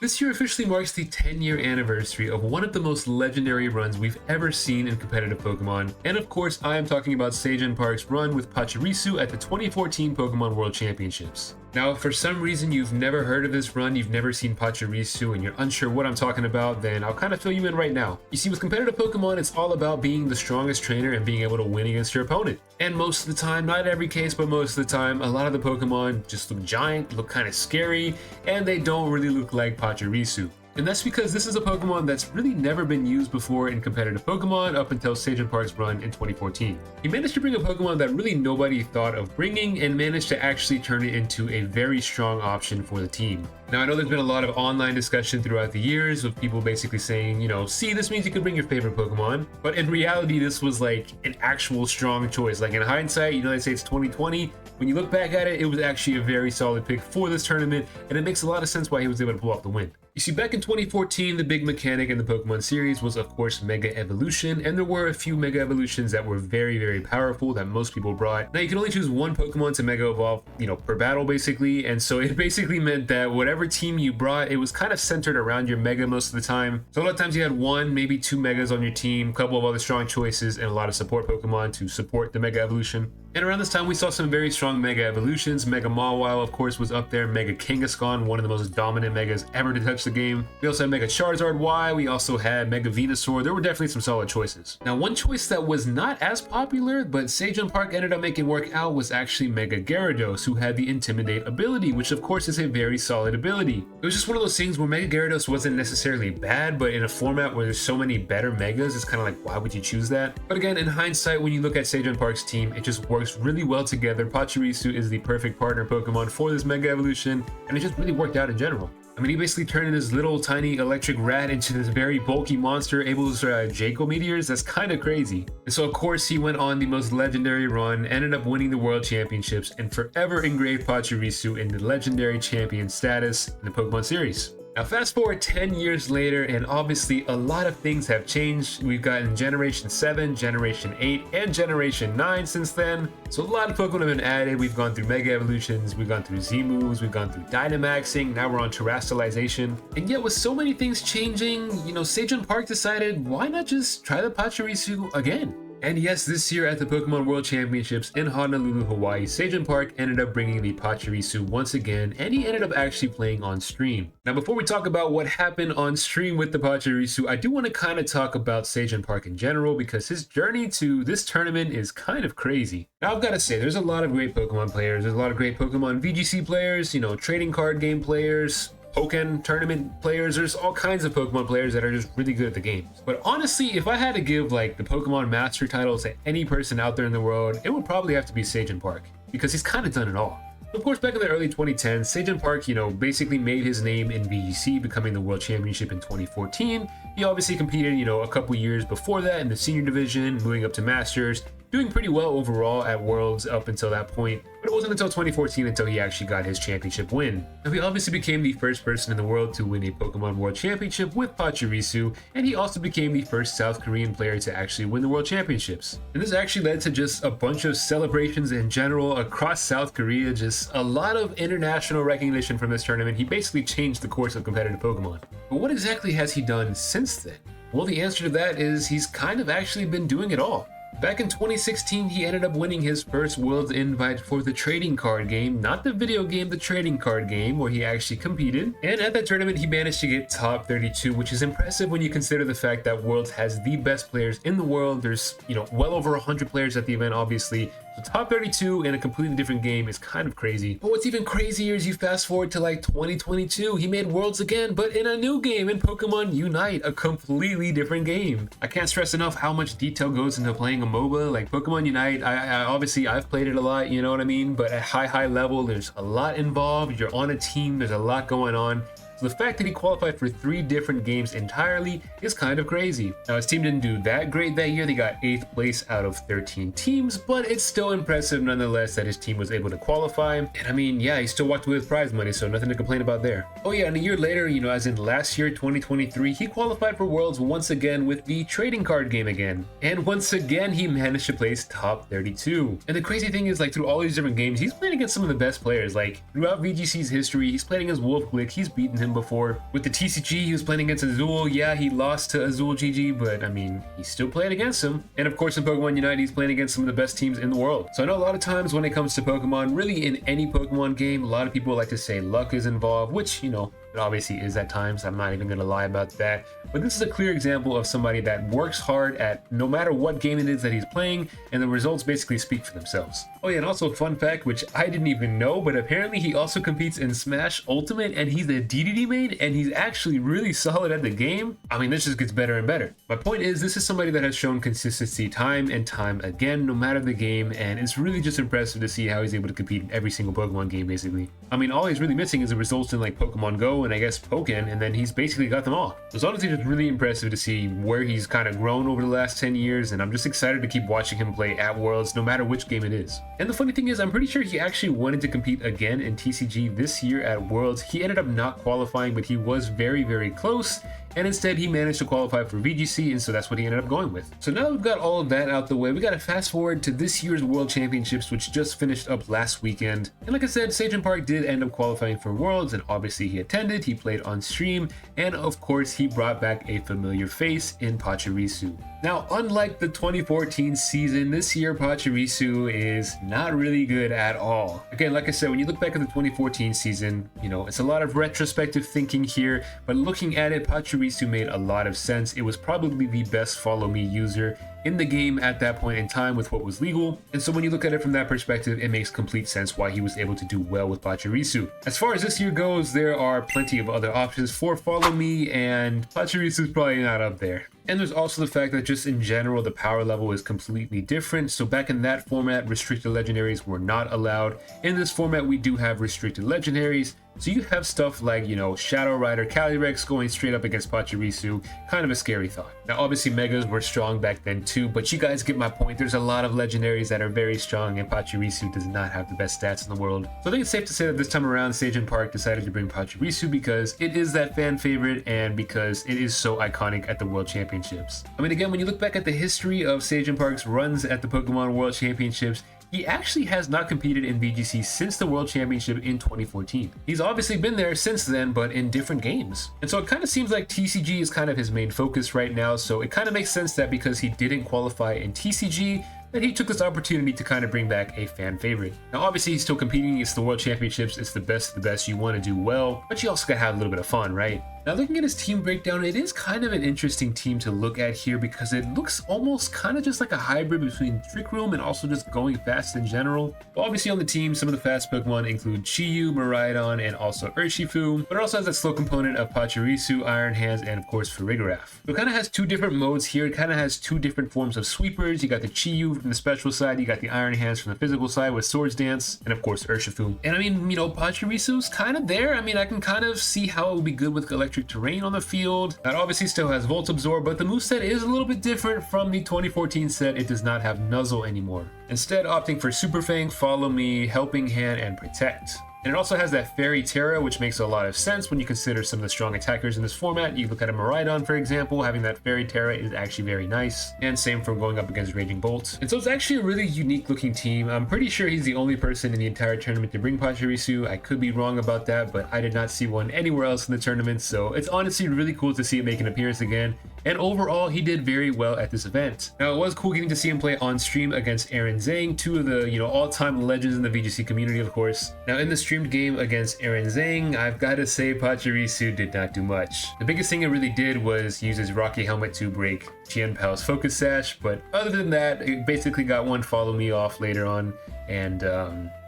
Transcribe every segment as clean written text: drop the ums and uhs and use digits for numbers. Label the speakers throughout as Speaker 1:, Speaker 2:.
Speaker 1: This year officially marks the 10-year anniversary of one of the most legendary runs we've ever seen in competitive Pokemon, and of course I am talking about Seigen Park's run with Pachirisu at the 2014 Pokemon World Championships. Now, if for some reason you've never heard of this run, you've never seen Pachirisu, and you're unsure what I'm talking about, then I'll kind of fill you in right now. You see, with competitive Pokemon, it's all about being the strongest trainer and being able to win against your opponent. And most of the time, not every case, but most of the time, a lot of the Pokemon just look giant, look kind of scary, and they don't really look like Pachirisu. And that's because this is a Pokemon that's really never been used before in competitive Pokemon up until Seigen Park's run in 2014. He managed to bring a Pokemon that really nobody thought of bringing and managed to actually turn it into a very strong option for the team. Now, I know there's been a lot of online discussion throughout the years of people basically saying, see, this means you could bring your favorite Pokemon. But in reality, this was like an actual strong choice. Like in hindsight, they say it's 2020. When you look back at it, it was actually a very solid pick for this tournament, and it makes a lot of sense why he was able to pull off the win. You see, back in 2014, the big mechanic in the Pokemon series was, of course, Mega Evolution, and there were a few Mega Evolutions that were very, very powerful that most people brought. Now, you can only choose one Pokemon to Mega Evolve, per battle, basically, and so it basically meant that whatever team you brought, it was kind of centered around your Mega most of the time. So a lot of times you had one, maybe two Megas on your team, a couple of other strong choices, and a lot of support Pokemon to support the Mega Evolution. And around this time, we saw some very strong Mega Evolutions. Mega Mawile, of course, was up there. Mega Kangaskhan, one of the most dominant Megas ever to touch the game. We also had Mega Charizard Y. We also had Mega Venusaur. There were definitely some solid choices. Now, one choice that was not as popular, but Seigen Park ended up making work out, was actually Mega Gyarados, who had the Intimidate ability, which of course is a very solid ability. It was just one of those things where Mega Gyarados wasn't necessarily bad, but in a format where there's so many better Megas, it's kind of like, why would you choose that? But again, in hindsight, when you look at Seigen Park's team, it just works really well together. Pachirisu is the perfect partner Pokemon for this Mega Evolution, and it just really worked out in general. I mean, he basically turned this little tiny electric rat into this very bulky monster able to Jaco meteors. That's kind of crazy. And so, of course, he went on the most legendary run, ended up winning the World Championships, and forever engraved Pachirisu in the legendary champion status in the Pokemon series. Now, fast forward 10 years later, and obviously a lot of things have changed. We've gotten Generation 7, Generation 8, and Generation 9 since then. So a lot of Pokemon have been added. We've gone through Mega Evolutions, we've gone through Z-moves, we've gone through Dynamaxing, now we're on Terastallization. And yet with so many things changing, Seigen Park decided, why not just try the Pachirisu again? And yes, this year at the Pokemon World Championships in Honolulu, Hawaii, Seigen Park ended up bringing the Pachirisu once again, and he ended up actually playing on stream. Now, before we talk about what happened on stream with the Pachirisu, I do want to kind of talk about Seigen Park in general, because his journey to this tournament is kind of crazy. Now, I've got to say, there's a lot of great Pokemon players. There's a lot of great Pokemon VGC players, trading card game players, Pokken tournament players. There's all kinds of Pokemon players that are just really good at the game. But honestly, if I had to give like the Pokemon Master title to any person out there in the world, it would probably have to be Seigen Park, because he's kind of done it all. Of course, back in the early 2010s, Seigen Park, basically made his name in VGC, becoming the World Championship in 2014. He obviously competed, a couple years before that in the senior division, moving up to Masters, doing pretty well overall at Worlds up until that point. But it wasn't until 2014 until he actually got his championship win. Now, he obviously became the first person in the world to win a Pokemon World Championship with Pachirisu, and he also became the first South Korean player to actually win the World Championships. And this actually led to just a bunch of celebrations in general across South Korea, just a lot of international recognition from this tournament. He basically changed the course of competitive Pokemon. But what exactly has he done since then? Well, the answer to that is he's kind of actually been doing it all. Back in 2016, he ended up winning his first Worlds invite for the trading card game, not the video game, the trading card game, where he actually competed. And at that tournament, he managed to get top 32, which is impressive when you consider the fact that Worlds has the best players in the world. There's, well over 100 players at the event, obviously. So top 32 in a completely different game is kind of crazy. But what's even crazier is you fast forward to like 2022, he made Worlds again, but in a new game, in Pokemon Unite, a completely different game. I can't stress enough how much detail goes into playing a MOBA. Like Pokemon Unite, I obviously I've played it a lot, you know what I mean? But at high level, there's a lot involved. You're on a team, there's a lot going on. So the fact that he qualified for 3 different games entirely is kind of crazy. Now, his team didn't do that great that year. They got 8th place out of 13 teams, but it's still impressive nonetheless that his team was able to qualify. And I mean, yeah, he still walked away with prize money, so nothing to complain about there. Oh yeah, and a year later, as in last year, 2023, he qualified for Worlds once again with the trading card game again. And once again, he managed to place top 32. And the crazy thing is, like, through all these different games, he's playing against some of the best players. Like, throughout VGC's history, he's playing against Wolf Glick, he's beaten him him before. With the TCG, he was playing against Azul. Yeah, he lost to Azul GG, but I mean, he still played against him. And of course, in Pokemon Unite, he's playing against some of the best teams in the world. So I know a lot of times when it comes to Pokemon, really in any Pokemon game, a lot of people like to say luck is involved, which, you know, it obviously is at times. I'm not even going to lie about that. But this is a clear example of somebody that works hard at no matter what game it is that he's playing, and the results basically speak for themselves. Oh yeah, and also a fun fact, which I didn't even know, but apparently he also competes in Smash Ultimate, and he's a DDD main, and he's actually really solid at the game. I mean, this just gets better and better. My point is, this is somebody that has shown consistency time and time again, no matter the game, and it's really just impressive to see how he's able to compete in every single Pokemon game, basically. I mean, all he's really missing is the results in like Pokemon Go and I guess Pokken, and then he's basically got them all. So it's honestly just really impressive to see where he's kind of grown over the last 10 years, and I'm just excited to keep watching him play at Worlds, no matter which game it is. And the funny thing is, I'm pretty sure he actually wanted to compete again in TCG this year at Worlds. He ended up not qualifying, but he was very, very close. And instead he managed to qualify for VGC, and so that's what he ended up going with. So now we've got all of that out the way, we got to fast forward to this year's World Championships, which just finished up last weekend. And like I said, Sagen Park did end up qualifying for Worlds, and obviously he attended, he played on stream, and of course he brought back a familiar face in Pachirisu. Now, unlike the 2014 season, this year Pachirisu is not really good at all. Again, like I said, when you look back at the 2014 season, you know, it's a lot of retrospective thinking here, but looking at it, Pachirisu made a lot of sense. It was probably the best follow me user in the game at that point in time with what was legal. And so when you look at it from that perspective, it makes complete sense why he was able to do well with Pachirisu. As far as this year goes, there are plenty of other options for follow me, and Pachirisu is probably not up there. And there's also the fact that just in general, the power level is completely different. So back in that format, restricted legendaries were not allowed. In this format, we do have restricted legendaries. So you have stuff like, you know, Shadow Rider, Calyrex going straight up against Pachirisu, kind of a scary thought. Now, obviously Megas were strong back then too, but you guys get my point. There's a lot of legendaries that are very strong, and Pachirisu does not have the best stats in the world. So I think it's safe to say that this time around, Sagen Park decided to bring Pachirisu because it is that fan favorite and because it is so iconic at the World Championships. I mean, again, when you look back at the history of Sagen Park's runs at the Pokemon World Championships, he actually has not competed in VGC since the World Championship in 2014. He's obviously been there since then, but in different games. And so it kind of seems like TCG is kind of his main focus right now, so it kind of makes sense that because he didn't qualify in TCG, that he took this opportunity to kind of bring back a fan favorite. Now obviously he's still competing, it's the World Championships, it's the best of the best, you want to do well, but you also gotta have a little bit of fun, right? Now looking at his team breakdown, it is kind of an interesting team to look at here because it looks almost kind of just like a hybrid between Trick Room and also just going fast in general. Well, obviously on the team, some of the fast Pokemon include Chi-Yu, Miraidon, and also Urshifu, but it also has that slow component of Pachirisu, Iron Hands, and of course Farigiraf. So it kind of has two different modes here, it kind of has two different forms of sweepers. You got the Chi-Yu from the special side, you got the Iron Hands from the physical side with Swords Dance, and of course Urshifu. And I mean, you know, Pachirisu's kind of there. I mean, I can kind of see how it would be good with electric terrain on the field. That obviously still has Volt Absorb, but the moveset is a little bit different from the 2014 set. It does not have Nuzzle anymore. Instead, opting for Super Fang, Follow Me, Helping Hand, and Protect. And it also has that Fairy Terra, which makes a lot of sense when you consider some of the strong attackers in this format. You look at a Miraidon, for example, having that Fairy Terra is actually very nice. And same from going up against Raging Bolt. And so it's actually a really unique looking team. I'm pretty sure he's the only person in the entire tournament to bring Pachirisu. I could be wrong about that, but I did not see one anywhere else in the tournament. So it's honestly really cool to see it make an appearance again. And overall, he did very well at this event. Now, it was cool getting to see him play on stream against Aaron Zhang, two of the, you know, all-time legends in the VGC community, of course. Now, in the streamed game against Aaron Zhang, I've got to say Pachirisu did not do much. The biggest thing it really did was use his Rocky Helmet to break Tianpao's Focus Sash, but other than that, it basically got one Follow Me off later on, and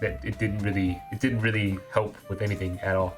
Speaker 1: that it didn't really help with anything at all.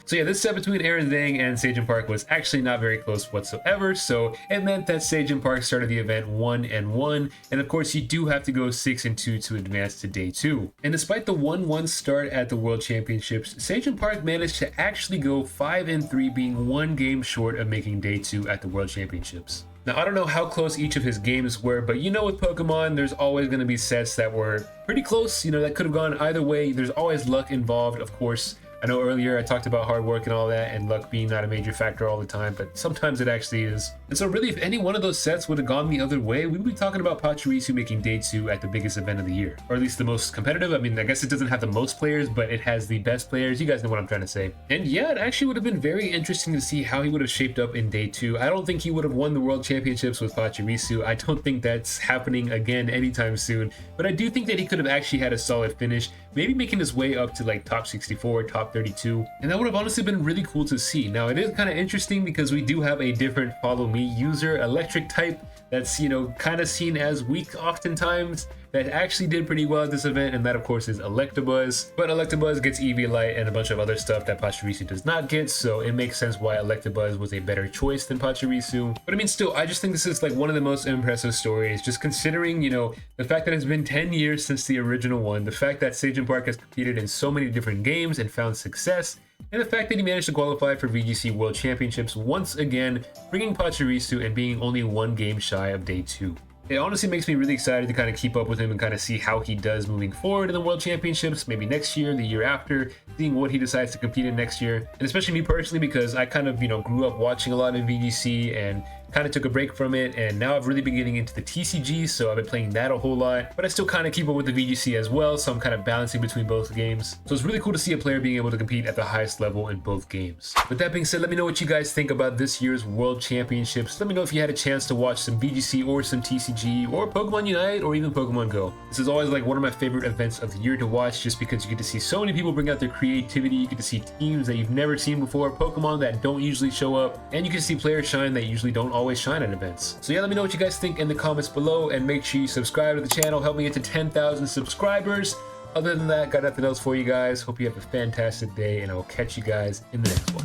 Speaker 1: So yeah, this set between Aaron Zhang and Sagen Park was actually not very close whatsoever, so it meant that Sagen Park started the event 1-1, and of course you do have to go 6-2 to advance to day 2. And despite the 1-1 start at the World Championships, Sagen Park managed to actually go 5-3, being one game short of making day 2 at the World Championships. Now, I don't know how close each of his games were, but you know with Pokemon, there's always going to be sets that were pretty close, you know, that could have gone either way. There's always luck involved, of course. I know earlier I talked about hard work and all that, and luck being not a major factor all the time, but sometimes it actually is. And so really, if any one of those sets would have gone the other way, we would be talking about Pachirisu making day 2 at the biggest event of the year, or at least the most competitive. I mean, I guess it doesn't have the most players, but it has the best players. You guys know what I'm trying to say. And yeah, it actually would have been very interesting to see how he would have shaped up in day 2. I don't think he would have won the world championships with Pachirisu. I don't think that's happening again anytime soon, but I do think that he could have actually had a solid finish, maybe making his way up to like top 64, top 32, and that would have honestly been really cool to see. Now it is kind of interesting because we do have a different follow me user, electric type, that's, you know, kind of seen as weak oftentimes, that actually did pretty well at this event, and that of course is Electabuzz. But Electabuzz gets Eviolite and a bunch of other stuff that Pachirisu does not get, so it makes sense why Electabuzz was a better choice than Pachirisu. But I mean, still, I just think this is like one of the most impressive stories, just considering, you know, the fact that it's been 10 years since the original one, the fact that Sage Park has competed in so many different games and found success, and the fact that he managed to qualify for VGC World Championships once again, bringing Pachirisu and being only 1 game shy of day 2. It honestly makes me really excited to kind of keep up with him and kind of see how he does moving forward in the World Championships, maybe next year, the year after, seeing what he decides to compete in next year. And especially me personally, because I kind of, you know, grew up watching a lot of VGC and kind of took a break from it, and now I've really been getting into the TCG, so I've been playing that a whole lot, but I still kind of keep up with the VGC as well, so I'm kind of balancing between both games. So it's really cool to see a player being able to compete at the highest level in both games. With that being said, let me know what you guys think about this year's World Championships. Let me know if you had a chance to watch some VGC or some TCG or Pokemon Unite or even Pokemon Go. This is always like one of my favorite events of the year to watch, just because you get to see so many people bring out their creativity, you get to see teams that you've never seen before, Pokemon that don't usually show up, and you can see players shine that usually don't always shine at events. So yeah, let me know what you guys think in the comments below, and make sure you subscribe to the channel, help me get to 10,000 subscribers. Other than that, got nothing else for you guys. Hope you have a fantastic day, and I will catch you guys in the next one.